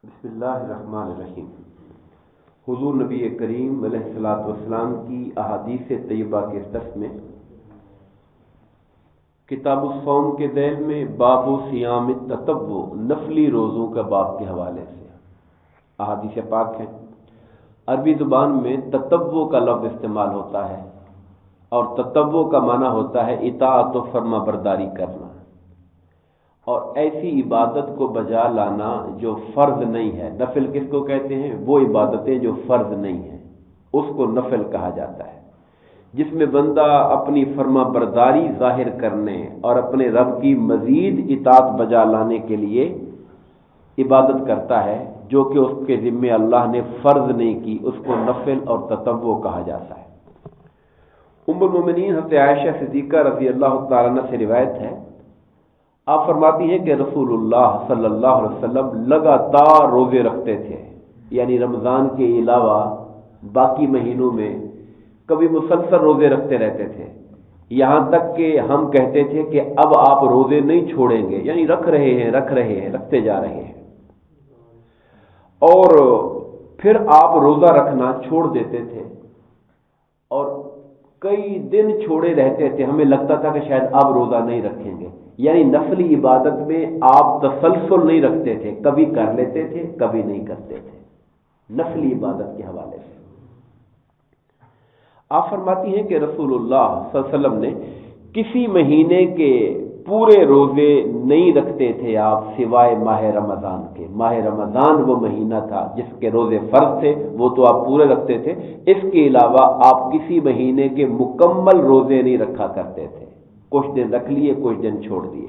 بسم اللہ الرحمن الرحیم۔ حضور نبی کریم علیہ الصلوۃ والسلام کی احادیث طیبہ کے درس میں کتاب الصوم کے ذیل میں باب صیام التطوع نفلی روزوں کا باب کے حوالے سے احادیث پاک ہیں۔ عربی زبان میں تطوع کا لفظ استعمال ہوتا ہے اور تطوع کا معنی ہوتا ہے اطاعت و فرما برداری کرنا، اور ایسی عبادت کو بجا لانا جو فرض نہیں ہے۔ نفل کس کو کہتے ہیں؟ وہ عبادتیں جو فرض نہیں ہیں، اس کو نفل کہا جاتا ہے، جس میں بندہ اپنی فرما برداری ظاہر کرنے اور اپنے رب کی مزید اطاعت بجا لانے کے لیے عبادت کرتا ہے جو کہ اس کے ذمے اللہ نے فرض نہیں کی، اس کو نفل اور تطوع کہا جاتا ہے۔ ام المومنین حضرت عائشہ صدیقہ رضی اللہ تعالیٰ عنہ سے روایت ہے، آپ فرماتی ہیں کہ رسول اللہ صلی اللہ علیہ وسلم لگاتار روزے رکھتے تھے، یعنی رمضان کے علاوہ باقی مہینوں میں کبھی مسلسل روزے رکھتے رہتے تھے، یہاں تک کہ ہم کہتے تھے کہ اب آپ روزے نہیں چھوڑیں گے، یعنی رکھتے جا رہے ہیں، اور پھر آپ روزہ رکھنا چھوڑ دیتے تھے اور کئی دن چھوڑے رہتے تھے، ہمیں لگتا تھا کہ شاید اب روزہ نہیں رکھیں گے، یعنی نفلی عبادت میں آپ تسلسل نہیں رکھتے تھے، کبھی کر لیتے تھے کبھی نہیں کرتے تھے۔ نفلی عبادت کے حوالے سے آپ فرماتی ہیں کہ رسول اللہ صلی اللہ علیہ وسلم نے کسی مہینے کے پورے روزے نہیں رکھتے تھے آپ سوائے ماہ رمضان کے۔ ماہ رمضان وہ مہینہ تھا جس کے روزے فرض تھے، وہ تو آپ پورے رکھتے تھے، اس کے علاوہ آپ کسی مہینے کے مکمل روزے نہیں رکھا کرتے تھے، کچھ دن رکھ لیے کچھ دن چھوڑ دیے۔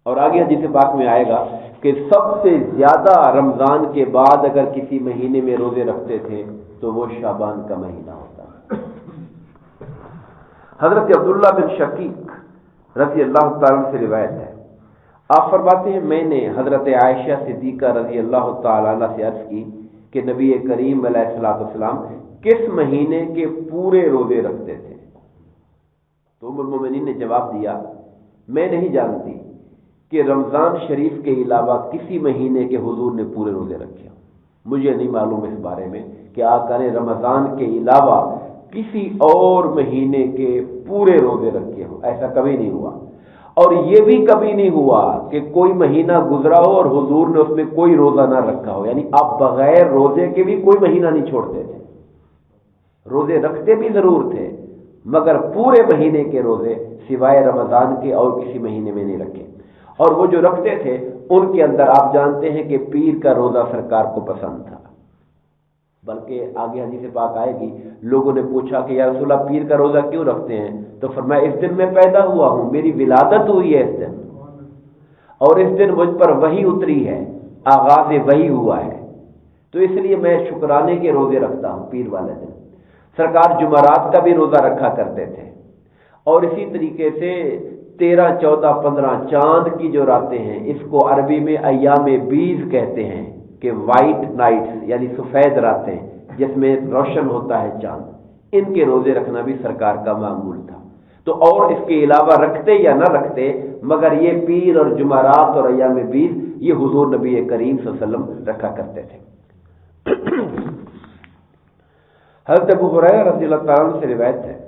اور آگے حدیث پاک میں آئے گا کہ سب سے زیادہ رمضان کے بعد اگر کسی مہینے میں روزے رکھتے تھے تو وہ شعبان کا مہینہ ہوتا ہے۔ حضرت عبداللہ بن شقیق رضی اللہ تعالیٰ سے روایت ہے، آپ فرماتے ہیں میں نے حضرت عائشہ صدیقہ رضی اللہ تعالیٰ عنہ سے عرض کی کہ نبی کریم علیہ الصلوۃ والسلام کس مہینے کے پورے روزے رکھتے تھے؟ تو ام المومنین نے جواب دیا، میں نہیں جانتی کہ رمضان شریف کے علاوہ کسی مہینے کے حضور نے پورے روزے رکھے، مجھے نہیں معلوم اس بارے میں کہ آقا نے رمضان کے علاوہ کسی اور مہینے کے پورے روزے رکھے ہوں، ایسا کبھی نہیں ہوا۔ اور یہ بھی کبھی نہیں ہوا کہ کوئی مہینہ گزرا ہو اور حضور نے اس میں کوئی روزہ نہ رکھا ہو، یعنی آپ بغیر روزے کے بھی کوئی مہینہ نہیں چھوڑتے تھے، روزے رکھتے بھی ضرور تھے مگر پورے مہینے کے روزے سوائے رمضان کے اور کسی مہینے میں نہیں رکھے۔ اور وہ جو رکھتے تھے ان کے اندر آپ جانتے ہیں کہ پیر کا روزہ سرکار کو پسند تھا، بلکہ آگے حدیث پاک آئے گی، لوگوں نے پوچھا کہ یا رسول اللہ پیر کا روزہ کیوں رکھتے ہیں؟ تو فرمایا اس دن میں پیدا ہوا ہوں، میری ولادت ہوئی ہے اس دن، اور اس دن مجھ پر وحی اتری ہے، آغاز وحی ہوا ہے، تو اس لیے میں شکرانے کے روزے رکھتا ہوں پیر والے دن۔ سرکار جمعرات کا بھی روزہ رکھا کرتے تھے، اور اسی طریقے سے 13، 14، 15 چاند کی جو راتیں ہیں اس کو عربی میں ایام بیض کہتے ہیں، کہ وائٹ نائٹس یعنی سفید راتیں جس میں روشن ہوتا ہے چاند، ان کے روزے رکھنا بھی سرکار کا معمول تھا۔ تو اور اس کے علاوہ رکھتے یا نہ رکھتے مگر یہ پیر اور جمعرات اور ایام بیض یہ حضور نبی کریم صلی اللہ علیہ وسلم رکھا کرتے تھے۔ حضرت ابو ہریرہ رضی اللہ تعالیٰ عنہ سے روایت ہے،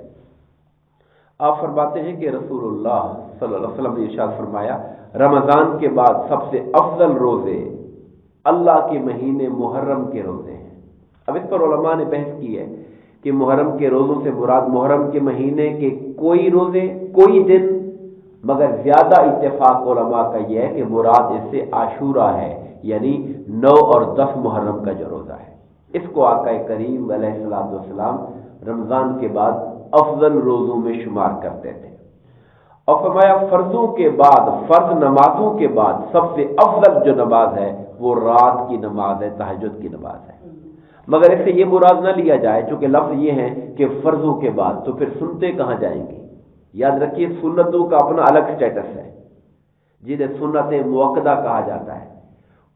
آپ فرماتے ہیں کہ رسول اللہ صلی اللہ علیہ وسلم نے ارشاد فرمایا، رمضان کے بعد سب سے افضل روزے اللہ کے مہینے محرم کے روزے ہیں۔ اب اس پر علماء نے بحث کی ہے کہ محرم کے روزوں سے مراد محرم کے مہینے کے کوئی روزے کوئی دن، مگر زیادہ اتفاق علماء کا یہ ہے کہ مراد اس سے عاشورہ ہے، یعنی 9 اور 10 محرم کا جو روزہ ہے، اس کو آقا کریم علیہ الصلوۃ والسلام رمضان کے بعد افضل روزوں میں شمار کرتے تھے۔ اور فرمایا فرضوں کے بعد، فرض نمازوں کے بعد سب سے افضل جو نماز ہے وہ رات کی نماز ہے، تہجد کی نماز ہے، مگر اس سے یہ مراد نہ لیا جائے چونکہ لفظ یہ ہے کہ فرضوں کے بعد، تو پھر سنتے کہاں جائیں گی؟ یاد رکھیے سنتوں کا اپنا الگ سٹیٹس ہے، جنہیں سنت موقدہ کہا جاتا ہے،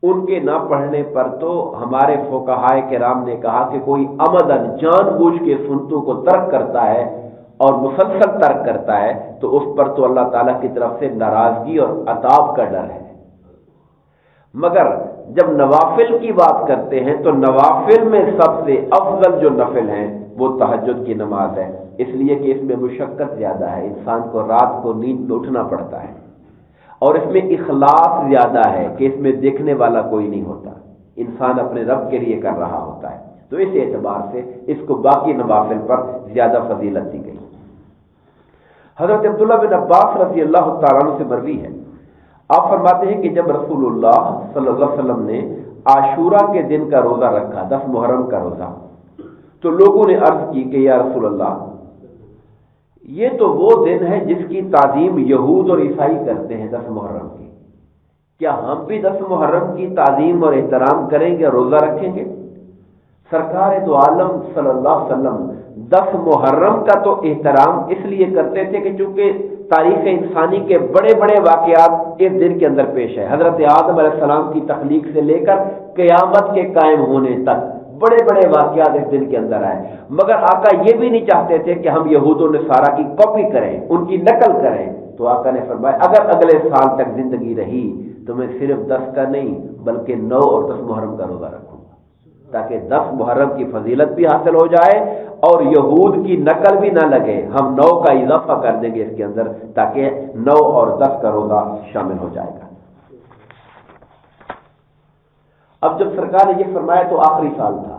ان کے نہ پڑھنے پر تو ہمارے فقہائے کرام نے کہا کہ کوئی عمدن جان بوجھ کے سنتوں کو ترک کرتا ہے اور مسلسل ترک کرتا ہے تو اس پر تو اللہ تعالیٰ کی طرف سے ناراضگی اور عذاب کا ڈر ہے، مگر جب نوافل کی بات کرتے ہیں تو نوافل میں سب سے افضل جو نفل ہیں وہ تہجد کی نماز ہے، اس لیے کہ اس میں مشقت زیادہ ہے، انسان کو رات کو نیند میں اٹھنا پڑتا ہے، اور اس میں اخلاص زیادہ ہے کہ اس میں دیکھنے والا کوئی نہیں ہوتا، انسان اپنے رب کے لیے کر رہا ہوتا ہے، تو اس اعتبار سے اس کو باقی نوافل پر زیادہ فضیلت دی گئی۔ حضرت عبداللہ بن عباس رضی اللہ تعالیٰ عنہ سے مروی ہے، آپ فرماتے ہیں کہ جب رسول اللہ صلی اللہ علیہ وسلم نے عاشورہ کے دن کا روزہ رکھا، 10 محرم کا روزہ، تو لوگوں نے عرض کی کہ یا رسول اللہ، یہ تو وہ دن ہے جس کی تعظیم یہود اور عیسائی کرتے ہیں 10 محرم کی، کیا ہم بھی 10 محرم کی تعظیم اور احترام کریں گے، روزہ رکھیں گے؟ سرکار دو عالم صلی اللہ علیہ وسلم 10 محرم کا تو احترام اس لیے کرتے تھے کہ چونکہ تاریخ انسانی کے بڑے بڑے واقعات اس دن کے اندر پیش ہے، حضرت آدم علیہ السلام کی تخلیق سے لے کر قیامت کے قائم ہونے تک بڑے بڑے واقعات اس دن کے اندر آئے، مگر آقا یہ بھی نہیں چاہتے تھے کہ ہم یہود و نصارہ کی کاپی کریں، ان کی نقل کریں، تو آقا نے فرمایا اگر اگلے سال تک زندگی رہی تو میں صرف 10 کا نہیں بلکہ 9 اور 10 محرم کا روزہ رکھوں گا، تاکہ 10 محرم کی فضیلت بھی حاصل ہو جائے اور یہود کی نقل بھی نہ لگے، ہم 9 کا اضافہ کر دیں گے اس کے اندر تاکہ 9 اور 10 کا روزہ شامل ہو جائے گا۔ اب جب سرکار نے یہ فرمایا تو آخری سال تھا،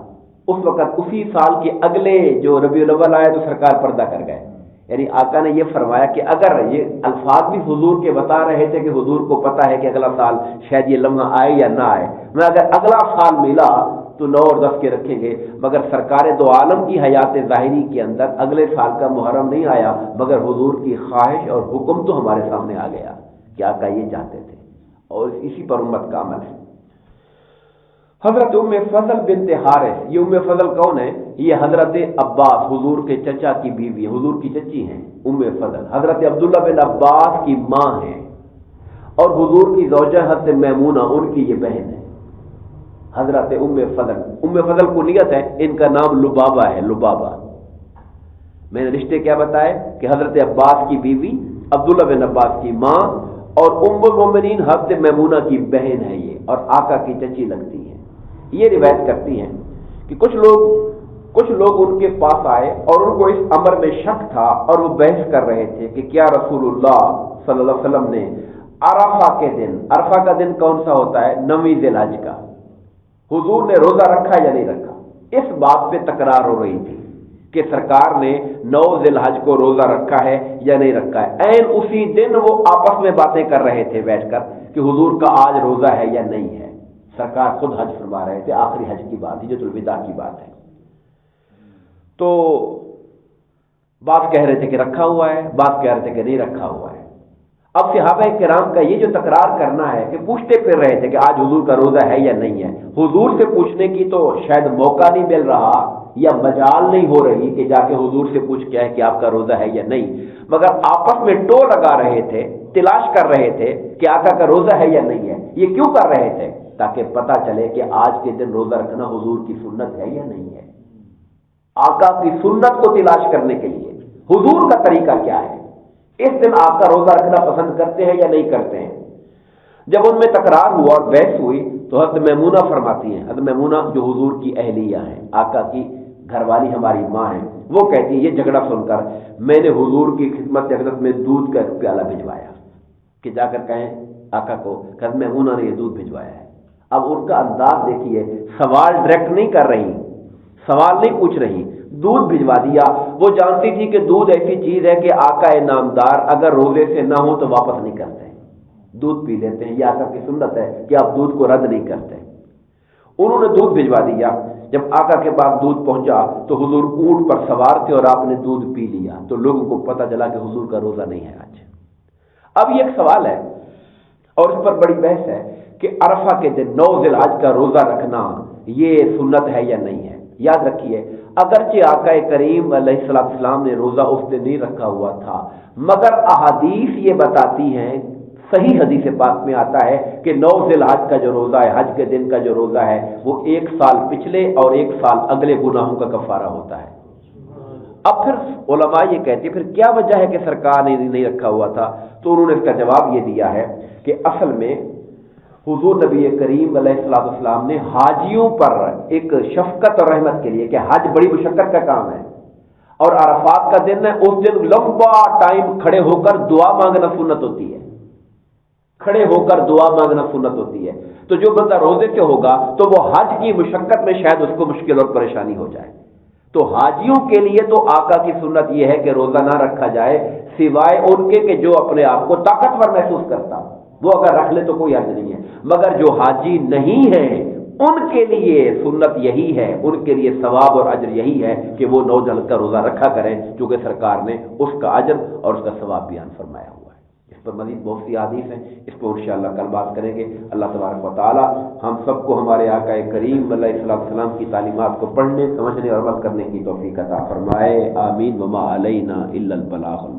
اس وقت اسی سال کے اگلے جو ربیع الاول آئے تو سرکار پردہ کر گئے، یعنی آقا نے یہ فرمایا کہ اگر یہ الفاظ بھی حضور کے بتا رہے تھے کہ حضور کو پتہ ہے کہ اگلا سال شاید یہ لمحہ آئے یا نہ آئے، میں اگر اگلا سال ملا تو 9 اور 10 کے رکھیں گے، مگر سرکار دو عالم کی حیات ظاہری کے اندر اگلے سال کا محرم نہیں آیا، مگر حضور کی خواہش اور حکم تو ہمارے سامنے آ گیا کہ آقا یہ چاہتے تھے، اور اسی پر امت کا عمل ہے۔ حضرت ام فضل بنت حارث، یہ ام فضل کون ہے؟ یہ حضرت عباس حضور کے چچا کی بیوی، حضور کی چچی ہیں ام فضل، حضرت عبداللہ بن عباس کی ماں ہیں، اور حضور کی زوجہ حضرت میمونہ ان کی یہ بہن ہے حضرت ام فضل۔ ام فضل کنیت ہے، ان کا نام لبابہ ہے، لبابہ۔ میں نے رشتے کیا بتائے کہ حضرت عباس کی بیوی، عبداللہ بن عباس کی ماں، اور ام المومنین حضرت میمونہ کی بہن ہے یہ، اور آقا کی چچی لگتی ہے۔ یہ روایت کرتی ہیں کہ کچھ لوگ ان کے پاس آئے اور ان کو اس امر میں شک تھا، اور وہ بحث کر رہے تھے کہ کیا رسول اللہ صلی اللہ علیہ وسلم نے عرفہ کے دن، عرفہ کا دن کون سا ہوتا ہے؟ 9ویں ذی الحج کا، حضور نے روزہ رکھا یا نہیں رکھا؟ اس بات پہ تکرار ہو رہی تھی کہ سرکار نے 9 ذی الحج کو روزہ رکھا ہے یا نہیں رکھا ہے۔ عین اسی دن وہ آپس میں باتیں کر رہے تھے بیٹھ کر کہ حضور کا آج روزہ ہے یا نہیں ہے۔ سرکار خود حج فرما رہے تھے، آخری حج کی بات، حجۃ الوداع کی بات ہے، تو بعض کہہ رہے تھے کہ رکھا ہوا ہے، بعض کہہ رہے تھے کہ نہیں رکھا ہوا ہے۔ اب صحابہ کرام کا یہ جو تکرار کرنا ہے کہ پوچھتے پھر رہے تھے کہ آج حضور کا روزہ ہے یا نہیں ہے، حضور سے پوچھنے کی تو شاید موقع نہیں مل رہا یا مجال نہیں ہو رہی کہ جا کے حضور سے پوچھ کے کہ آپ کا روزہ ہے یا نہیں، مگر آپس میں ٹو لگا رہے تھے، تلاش کر رہے تھے کہ آقا کا روزہ ہے یا نہیں ہے۔ یہ کیوں کر رہے تھے؟ تاکہ پتہ چلے کہ آج کے دن روزہ رکھنا حضور کی سنت ہے یا نہیں ہے، آقا کی سنت کو تلاش کرنے کے لیے حضور کا طریقہ کیا ہے، اس دن آپ کا روزہ رکھنا پسند کرتے ہیں یا نہیں کرتے ہیں۔ جب ان میں تکرار ہوا اور بحث ہوئی تو حضرت میمونہ فرماتی ہیں، حضرت میمونہ جو حضور کی اہلیہ ہیں، آقا کی گھر والی ہماری ماں ہیں، وہ کہتی ہیں یہ جھگڑا سن کر میں نے حضور کی خدمت حضرت میں دودھ کا پیالہ بھجوایا کہ جا کر کہیں آقا کو حضرت میمونہ نے یہ دودھ بھجوایا ہے۔ اب ان کا انداز دیکھیے، سوال ڈائریکٹ نہیں کر رہی، سوال نہیں پوچھ رہی، دودھ بھجوا دیا۔ وہ جانتی تھی کہ دودھ ایسی چیز ہے کہ آقا نامدار اگر روزے سے نہ ہو تو واپس نہیں کرتے، دودھ پی لیتے ہیں، یہ آقا کی سنت ہے کہ آپ دودھ کو رد نہیں کرتے۔ انہوں نے دودھ بھجوا دیا۔ جب آقا کے پاس دودھ پہنچا تو حضور اونٹ پر سوار تھے اور آپ نے دودھ پی لیا، تو لوگوں کو پتہ چلا کہ حضور کا روزہ نہیں ہے آج۔ اب یہ ایک سوال ہے اور اس پر بڑی بحث ہے کہ عرفہ کے دن 9 ذی الحج کا روزہ رکھنا یہ سنت ہے یا نہیں ہے۔ یاد رکھیے، اگرچہ آقا کریم علیہ السلام نے روزہ اس دن نہیں رکھا ہوا تھا، مگر احادیث یہ بتاتی ہیں، صحیح حدیث پاک میں آتا ہے کہ 9 ذی الحج کا جو روزہ ہے، حج کے دن کا جو روزہ ہے، وہ 1 سال پچھلے اور 1 سال اگلے گناہوں کا کفارہ ہوتا ہے۔ اب پھر علماء یہ کہتے ہیں پھر کیا وجہ ہے کہ سرکار نے نہیں رکھا ہوا تھا، تو انہوں نے اس کا جواب یہ دیا ہے کہ اصل میں حضور نبی کریم علیہ الصلوۃ والسلام نے حاجیوں پر ایک شفقت اور رحمت کے لیے کہ حج بڑی مشقت کا کام ہے اور عرفات کا دن ہے، اس دن لمبا ٹائم کھڑے ہو کر دعا مانگنا سنت ہوتی ہے، کھڑے ہو کر دعا مانگنا سنت ہوتی ہے۔ تو جو بندہ روزے سے ہوگا تو وہ حج کی مشقت میں شاید اس کو مشکل اور پریشانی ہو جائے۔ تو حاجیوں کے لیے تو آقا کی سنت یہ ہے کہ روزہ نہ رکھا جائے سوائے ان کے کہ جو اپنے آپ کو طاقتور محسوس کرتا ہو، وہ اگر رکھ لے تو کوئی حرج نہیں ہے، مگر جو حاجی نہیں ہے ان کے لیے سنت یہی ہے، ان کے لیے ثواب اور اجر یہی ہے کہ وہ 9 ذوالحجہ کا روزہ رکھا کریں، چونکہ سرکار نے اس کا اجر اور اس کا ثواب بیان فرمایا ہوا ہے۔ اس پر مزید بہت سی احادیث ہیں، اس پر انشاءاللہ کل بات کریں گے۔ اللہ تبارک و تعالی ہم سب کو ہمارے آقا کریم علیہ السلام کی تعلیمات کو پڑھنے، سمجھنے اور عمل کرنے کی توفیق عطا فرمائے، آمین۔ وما علینا الا البلاغ۔